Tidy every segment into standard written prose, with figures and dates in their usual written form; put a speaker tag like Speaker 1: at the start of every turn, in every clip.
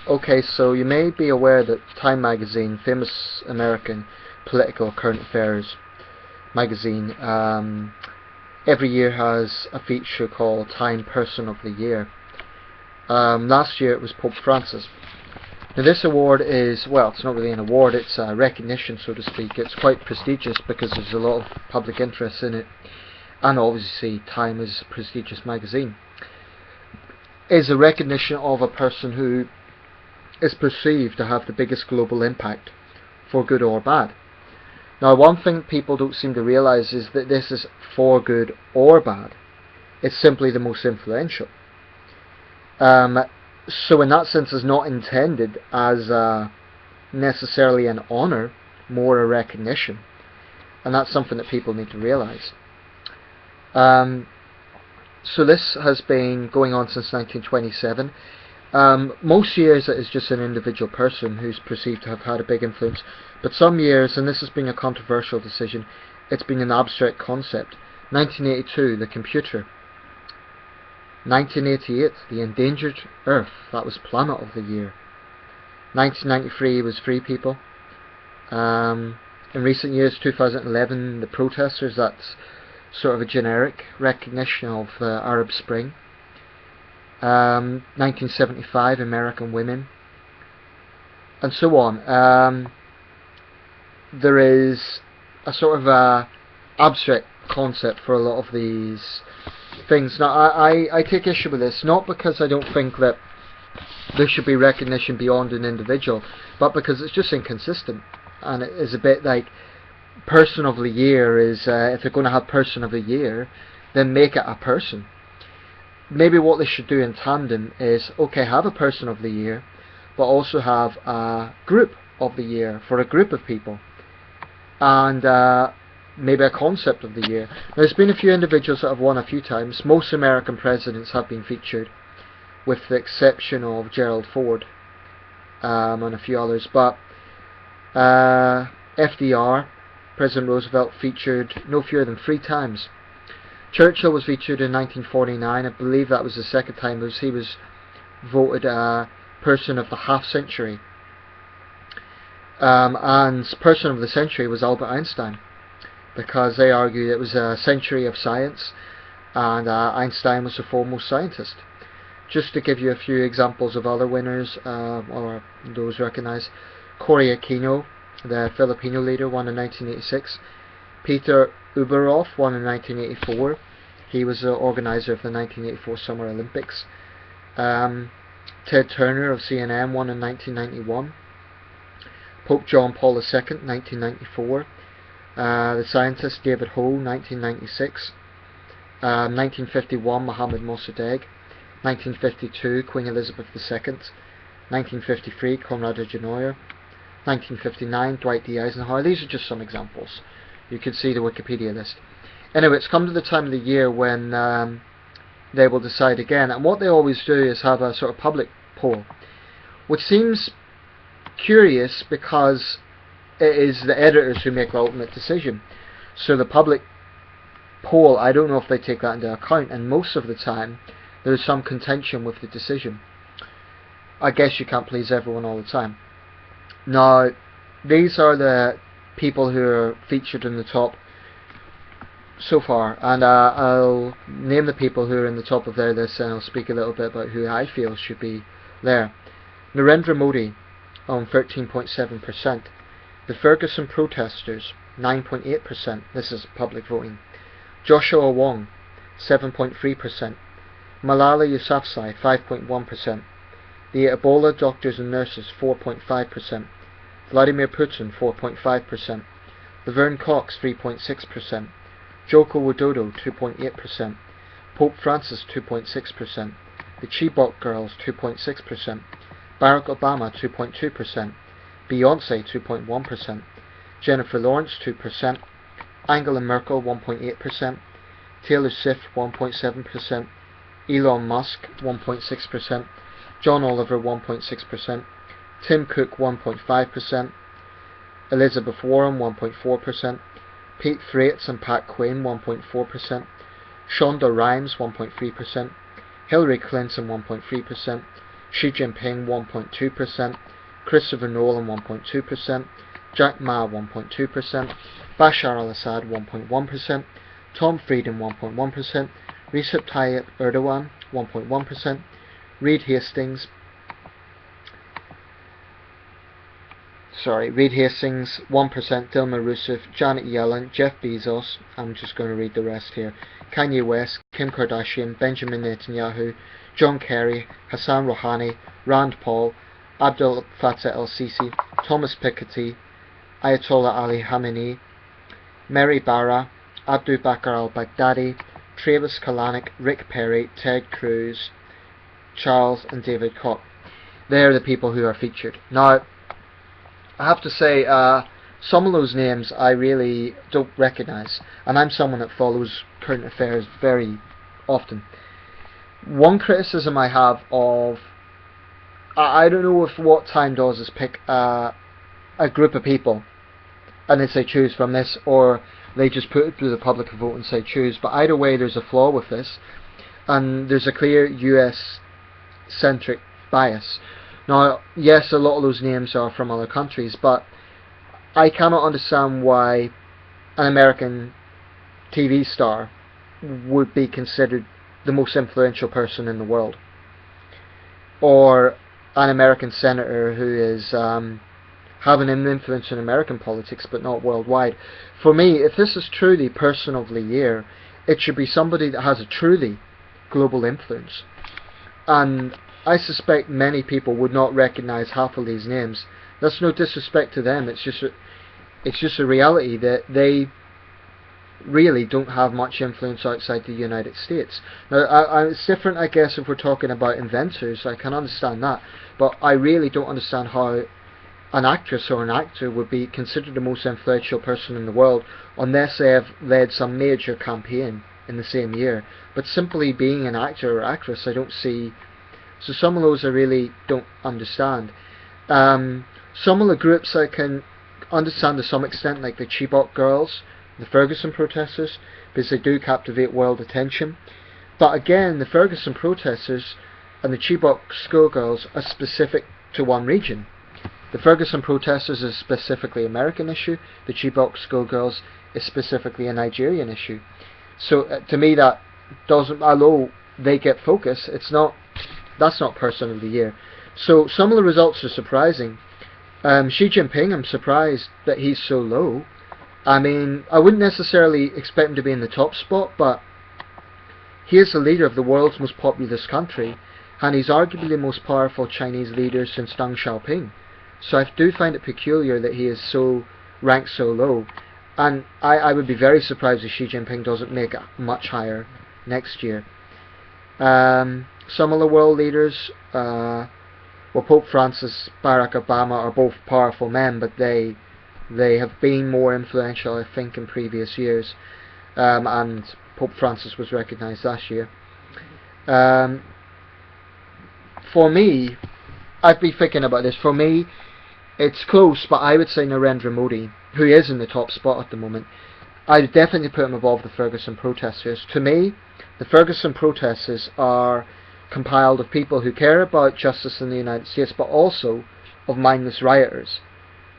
Speaker 1: Okay, so you may be aware that Time magazine, famous American political current affairs magazine, every year has a feature called Time Person of the Year. Last year it was Pope Francis. Now this award is, well, it's not really an award, it's a recognition, so to speak. It's quite prestigious because there's a lot of public interest in it, and obviously Time is a prestigious magazine. It's a recognition of a person who is perceived to have the biggest global impact, for good or bad. Now, one thing people don't seem to realise is that this is for good or bad. It's simply the most influential. So in that sense, it's not intended as necessarily an honour, more a recognition. And that's something that people need to realise. So this has been going on since 1927. Most years it is just an individual person who's perceived to have had a big influence, but some years, and this has been a controversial decision, it's been an abstract concept. 1982, the computer. 1988, the endangered Earth, that was Planet of the Year. 1993 was Free People. In recent years, 2011, the protesters, that's sort of a generic recognition of the Arab Spring. 1975, American Women, and so on. There is a sort of abstract concept for a lot of these things. Now, I take issue with this, not because I don't think that there should be recognition beyond an individual, but because it's just inconsistent, and it is a bit like Person of the Year is, if they're going to have Person of the Year, then make it a person. Maybe what they should do in tandem is, okay, have a Person of the Year, but also have a Group of the Year for a group of people, and maybe a Concept of the Year. Now, there's been a few individuals that have won a few times. Most American presidents have been featured, with the exception of Gerald Ford and a few others, but FDR, President Roosevelt, featured no fewer than 3 times. Churchill was featured in 1949. I believe that was the second time he was voted a Person of the Half Century. And Person of the Century was Albert Einstein, because they argued it was a century of science, and Einstein was the foremost scientist. Just to give you a few examples of other winners, or those recognised, Cory Aquino, the Filipino leader, won in 1986. Peter Uberov won in 1984. He was the organiser of the 1984 Summer Olympics. Ted Turner of CNN won in 1991. Pope John Paul II, 1994. The scientist David Ho, 1996. 1951, Mohammad Mossadegh. 1952, Queen Elizabeth II. 1953, Konrad Adenauer. 1959, Dwight D. Eisenhower. These are just some examples. You can see the Wikipedia list. Anyway, it's come to the time of the year when they will decide again, and what they always do is have a sort of public poll, which seems curious because it is the editors who make the ultimate decision. So the public poll, I don't know if they take that into account, and most of the time there is some contention with the decision. I guess you can't please everyone all the time. Now, these are the people who are featured in the top so far, and I'll name the people who are in the top of their list, and I'll speak a little bit about who I feel should be there. Narendra Modi on 13.7%. The Ferguson protesters, 9.8%. This is public voting. Joshua Wong, 7.3%. Malala Yousafzai, 5.1%. The Ebola doctors and nurses, 4.5%. Vladimir Putin, 4.5%. Laverne Cox, 3.6%. Joko Widodo, 2.8%. Pope Francis, 2.6%. The Chibok Girls, 2.6%. Barack Obama, 2.2%. Beyonce, 2.1%. Jennifer Lawrence, 2%. Angela Merkel, 1.8%. Taylor Swift, 1.7%. Elon Musk, 1.6%. John Oliver, 1.6%. Tim Cook, 1.5%. Elizabeth Warren, 1.4%. Pete Threates and Pat Quinn, 1.4%. Shonda Rhimes, 1.3%. Hillary Clinton, 1.3%. Xi Jinping 1.2%, Christopher Nolan 1.2%, Jack Ma 1.2%, Bashar al-Assad 1.1%, Tom Frieden 1.1%, Recep Tayyip Erdogan 1.1%, Reed Hastings 1%, Dilma Rousseff, Janet Yellen, Jeff Bezos, I'm just going to read the rest here, Kanye West, Kim Kardashian, Benjamin Netanyahu, John Kerry, Hassan Rouhani, Rand Paul, Abdel Fattah el-Sisi, Thomas Piketty, Ayatollah Ali Khamenei, Mary Barra, Abu Bakr al-Baghdadi, Travis Kalanick, Rick Perry, Ted Cruz, Charles and David Koch. They're the people who are featured. Now, I have to say, some of those names I really don't recognise, and I'm someone that follows current affairs very often. One criticism I have of, I don't know if what Time does is pick a group of people and they say choose from this, or they just put it to the public vote and say choose, but either way there's a flaw with this, and there's a clear US centric bias. Now, yes, a lot of those names are from other countries, but I cannot understand why an American TV star would be considered the most influential person in the world, or an American senator who is having an influence in American politics but not worldwide. For me, if this is truly Person of the Year, it should be somebody that has a truly global influence. And I suspect many people would not recognise half of these names. That's no disrespect to them, it's just a reality that they really don't have much influence outside the United States. Now, it's different, I guess, if we're talking about inventors. I can understand that, but I really don't understand how an actress or an actor would be considered the most influential person in the world unless they have led some major campaign in the same year. But simply being an actor or actress, I don't see. So some of those I really don't understand. Some of the groups I can understand to some extent, like the Chibok girls, the Ferguson protesters, because they do captivate world attention. But again, the Ferguson protesters and the Chibok schoolgirls are specific to one region. The Ferguson protesters is specifically an American issue. The Chibok schoolgirls is specifically a Nigerian issue. So to me, that doesn't, although they get focus, that's not Person of the Year. So some of the results are surprising. Xi Jinping, I'm surprised that he's so low. I mean, I wouldn't necessarily expect him to be in the top spot, but he is the leader of the world's most populous country, and he's arguably the most powerful Chinese leader since Deng Xiaoping. So I do find it peculiar that he is ranked so low, and I would be very surprised if Xi Jinping doesn't make it much higher next year. Some of the world leaders, Pope Francis, Barack Obama are both powerful men, but they have been more influential, I think, in previous years, and Pope Francis was recognised last year. For me, I've been thinking about this. For me, it's close, but I would say Narendra Modi, who is in the top spot at the moment. I'd definitely put him above the Ferguson protesters. To me, the Ferguson protesters are compiled of people who care about justice in the United States, but also of mindless rioters.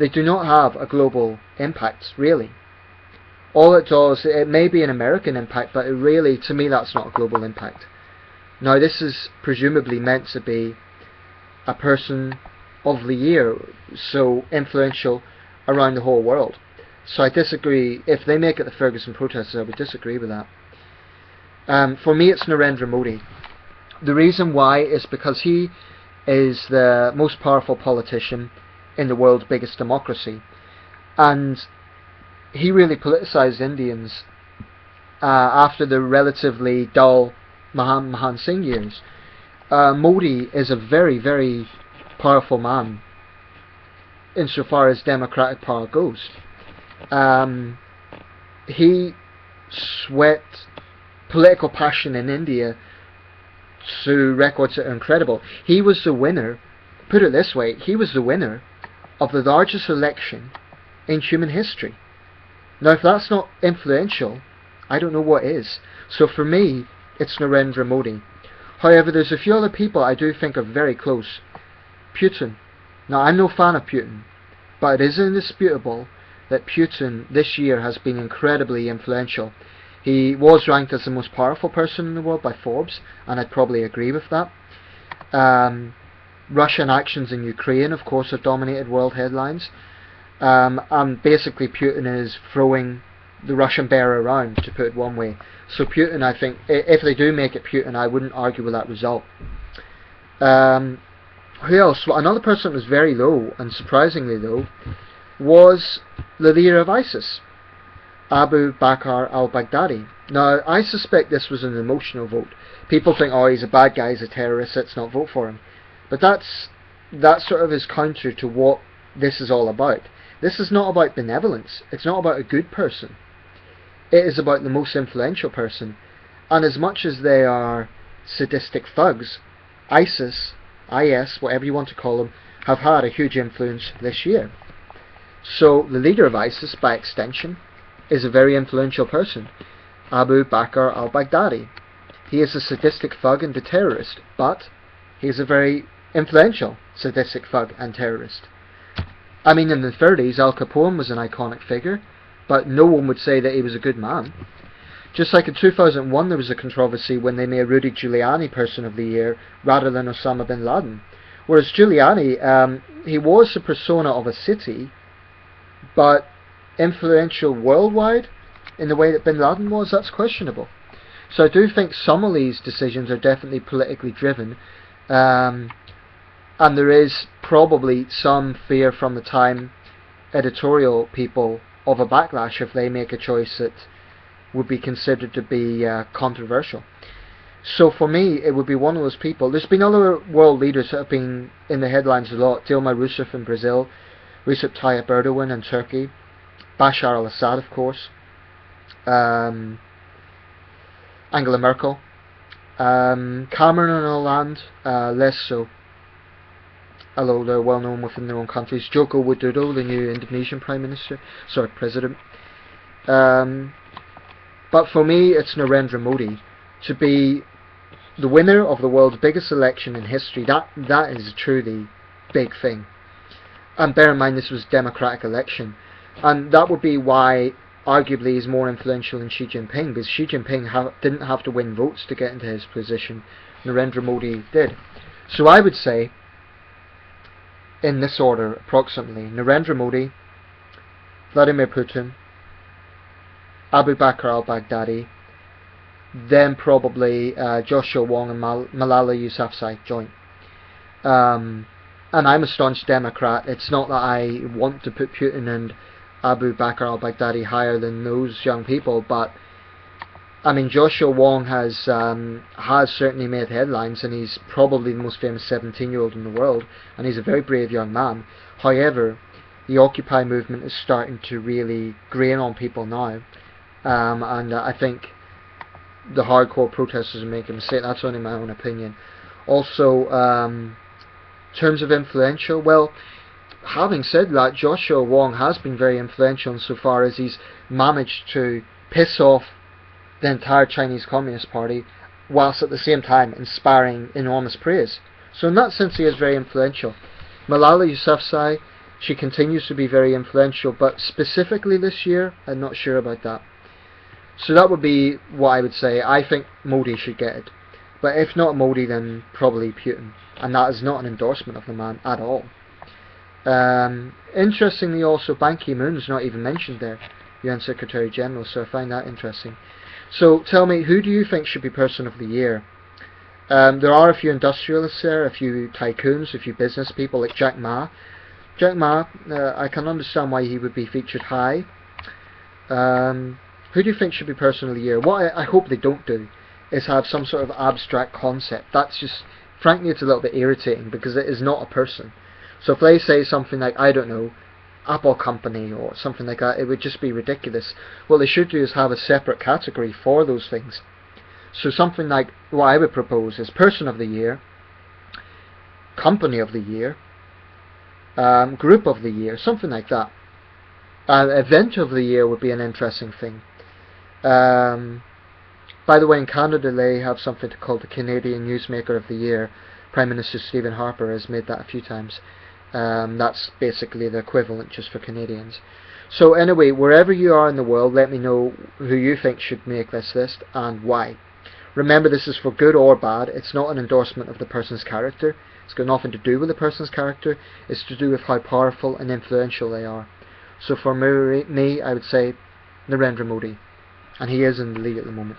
Speaker 1: They do not have a global impact, really. All it does, it may be an American impact, but it really, to me, that's not a global impact. Now, this is presumably meant to be a Person of the Year, so influential around the whole world. So I disagree. If they make it the Ferguson protesters, I would disagree with that. For me, it's Narendra Modi. The reason why is because he is the most powerful politician in the world's biggest democracy, and he really politicised Indians after the relatively dull Manmohan Singh years. Modi is a very, very powerful man insofar as democratic power goes. He swept political passion in India to records that are incredible. He was the winner, put it this way, he was the winner of the largest election in human history. Now, if that's not influential, I don't know what is. So for me, it's Narendra Modi. However, there's a few other people I do think are very close. Putin. Now, I'm no fan of Putin, but it is indisputable that Putin this year has been incredibly influential. He was ranked as the most powerful person in the world by Forbes, and I'd probably agree with that. Russian actions in Ukraine, of course, have dominated world headlines. And basically Putin is throwing the Russian bear around, to put it one way. So Putin, I think, if they do make it Putin, I wouldn't argue with that result. Who else? Well, another person that was very low, and surprisingly low, was the leader of ISIS, Abu Bakr al-Baghdadi. Now, I suspect this was an emotional vote. People think, oh, he's a bad guy, he's a terrorist, let's not vote for him. But that sort of is counter to what this is all about. This is not about benevolence. It's not about a good person. It is about the most influential person. And as much as they are sadistic thugs, ISIS, whatever you want to call them, have had a huge influence this year. So the leader of ISIS, by extension, is a very influential person, Abu Bakr al-Baghdadi. He is a sadistic thug and a terrorist, but he is a very influential sadistic thug and terrorist. I mean, in the 30s, Al Capone was an iconic figure, but no one would say that he was a good man. Just like in 2001, there was a controversy when they made Rudy Giuliani Person of the Year rather than Osama bin Laden. Whereas Giuliani, he was the persona of a city, but influential worldwide in the way that bin Laden was, that's questionable. So I do think some of these decisions are definitely politically driven, and there is probably some fear from the Time editorial people of a backlash if they make a choice that would be considered to be controversial. So for me, it would be one of those people. There's been other world leaders that have been in the headlines a lot. Dilma Rousseff in Brazil, Recep Tayyip Erdogan in Turkey, Bashar al-Assad, of course, Angela Merkel, Cameron and Hollande, less so, although they're well known within their own countries. Joko Widodo, the new Indonesian President. But for me, it's Narendra Modi. To be the winner of the world's biggest election in history, that is a truly big thing. And bear in mind, this was a democratic election. And that would be why, arguably, he's more influential than Xi Jinping, because Xi Jinping didn't have to win votes to get into his position. Narendra Modi did. So I would say, in this order, approximately, Narendra Modi, Vladimir Putin, Abu Bakr al-Baghdadi, then probably Joshua Wong and Malala Yousafzai joint. And I'm a staunch Democrat. It's not that I want to put Putin and Abu Bakr al-Baghdadi higher than those young people, but I mean, Joshua Wong has certainly made headlines, and he's probably the most famous 17-year-old in the world, and he's a very brave young man. However, the Occupy movement is starting to really grain on people now, and I think the hardcore protesters are making a mistake. That's only my own opinion. Also, in terms of influential, well, having said that, Joshua Wong has been very influential insofar as he's managed to piss off the entire Chinese Communist Party, whilst at the same time inspiring enormous praise. So in that sense, he is very influential. Malala Yousafzai, she continues to be very influential, but specifically this year, I'm not sure about that. So that would be what I would say. I think Modi should get it. But if not Modi, then probably Putin. And that is not an endorsement of the man at all. Interestingly also, Ban Ki-moon is not even mentioned there, UN Secretary General, so I find that interesting. So tell me, who do you think should be Person of the Year? There are a few industrialists there, a few tycoons, a few business people like Jack Ma. Jack Ma, I can understand why he would be featured high. Who do you think should be Person of the Year? What I hope they don't do is have some sort of abstract concept. That's just, frankly, it's a little bit irritating because it is not a person. So if they say something like, I don't know, Apple Company or something like that, it would just be ridiculous. What they should do is have a separate category for those things. So something like, what I would propose is Person of the Year, Company of the Year, Group of the Year, something like that. Event of the Year would be an interesting thing. By the way, in Canada they have something called the Canadian Newsmaker of the Year. Prime Minister Stephen Harper has made that a few times. That's basically the equivalent just for Canadians. So anyway, wherever you are in the world, let me know who you think should make this list and why. Remember, this is for good or bad. It's not an endorsement of the person's character. It's got nothing to do with the person's character. It's to do with how powerful and influential they are. So for me, I would say Narendra Modi. And he is in the lead at the moment.